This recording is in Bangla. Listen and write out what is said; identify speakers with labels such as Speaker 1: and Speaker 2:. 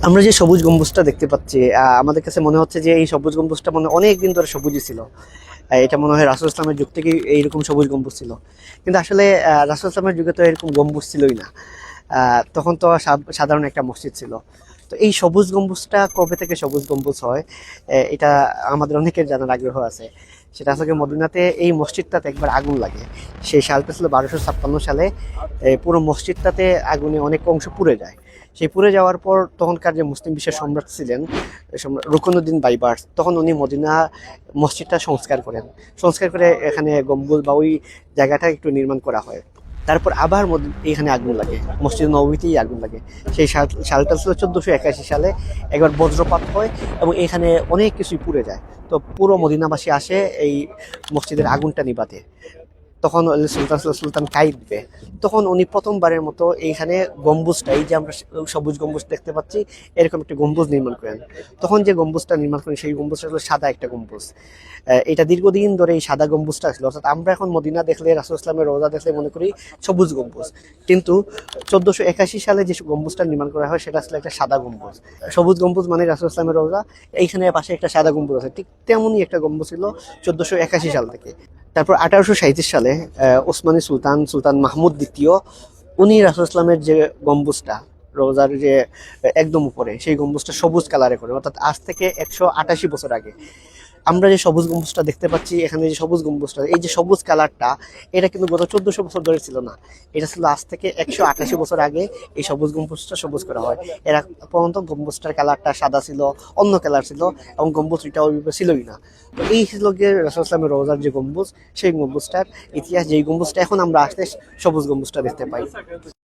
Speaker 1: আমরা যে সবুজ গম্বুজটা দেখতে পাচ্ছি, আমাদের কাছে মনে হচ্ছে যে এই সবুজ গম্বুজটা মনে অনেক দিন ধরে সবুজই ছিল। এটা মনে হয় রাসূল ইসলামের যুগ থেকেই এইরকম সবুজ গম্বুজ ছিল। কিন্তু আসলে রাসূল ইসলামের যুগে তো এরকম গম্বুজ ছিলই না। তখন তো সাধারণ একটা মসজিদ ছিল। তো এই সবুজ গম্বুজটা কবে থেকে সবুজ গম্বুজ হয়, এটা আমাদের অনেকের জানার আগ্রহ আছে। সেটা আসলে মদিনাতে এই মসজিদটাতে একবার আগুন লাগে। সেই সালটা ছিল 1256 সালে। পুরো মসজিদটাতে আগুনে অনেক অংশ পুড়ে যায়। সেই পুড়ে যাওয়ার পর তখনকার যে মুসলিম বিশ্বের সম্রাট ছিলেন, রুকনুদ্দিন বাইবার্স, তখন উনি মদিনা মসজিদটা সংস্কার করেন। সংস্কার করে এখানে গম্বুজ বা ওই জায়গাটা একটু নির্মাণ করা হয়। তারপর আবার এখানে আগুন লাগে, মসজিদ নববীতেই আগুন লাগে। সেই সালটা ছিল 1481 সালে। একবার বজ্রপাত হয় এবং এখানে অনেক কিছুই পুড়ে যায়। তো পুরো মদিনাবাসী আসে এই মসজিদের আগুনটা নিভাতে। তখন সুলতান কাইদবে, তখন উনি প্রথমবারের মতো এইখানে গম্বুজটা, এই যে আমরা সবুজ গম্বুজ দেখতে পাচ্ছি, এরকম একটা গম্বুজ নির্মাণ করেন। তখন যে গম্বুজটা নির্মাণ করেন সেই গম্বুজটা হলো সাদা একটা গম্বুজ। এটা দীর্ঘদিন ধরে এই সাদা গম্বুজটা ছিল। অর্থাৎ আমরা এখন মদিনা দেখলে, রাসূল ইসলামের রওজা দেখলে মনে করি সবুজ গম্বুজ, কিন্তু 1481 সালে যে গম্বুজটা নির্মাণ করা হয় সেটা আসলে একটা সাদা গম্বুজ। সবুজ গম্বুজ মানে রাসূল ইসলামের রওজা, এইখানে পাশে একটা সাদা গম্বুজ আছে, ঠিক তেমনই একটা গম্বুজ ছিল 1481 সাল থেকে। তারপর 1837 সালে ওসমানী সুলতান মাহমুদ দ্বিতীয়, উনি রাসূল ইসলামের যে গম্বুজটা, রোজার যে একদম উপরে, সেই গম্বুজটা সবুজ কালারে করে। অর্থাৎ আজ থেকে 188 বছর আগে আমরা যে সবুজ গম্বুজটা দেখতে পাচ্ছি, এখানে যে সবুজ গম্বুজটা, এই যে সবুজ কালারটা, এটা কিন্তু গত 1400 বছর ধরে ছিল না। এটা ছিল আজ থেকে 188 বছর আগে এই সবুজ গম্বুজটা সবুজ করা হয়। এরা পর্যন্ত গম্বুজটার কালারটা সাদা ছিল, অন্য কালার ছিল, এবং গম্বুজটা ওইভাবে ছিলই না। তো এই ছিল গিয়ে রাসূল ইসলামের রওজার যে গম্বুজ, সেই গম্বুজটার ইতিহাস। যেই গম্বুজটা এখন আমরা আসলে সবুজ গম্বুজটা দেখতে পাই।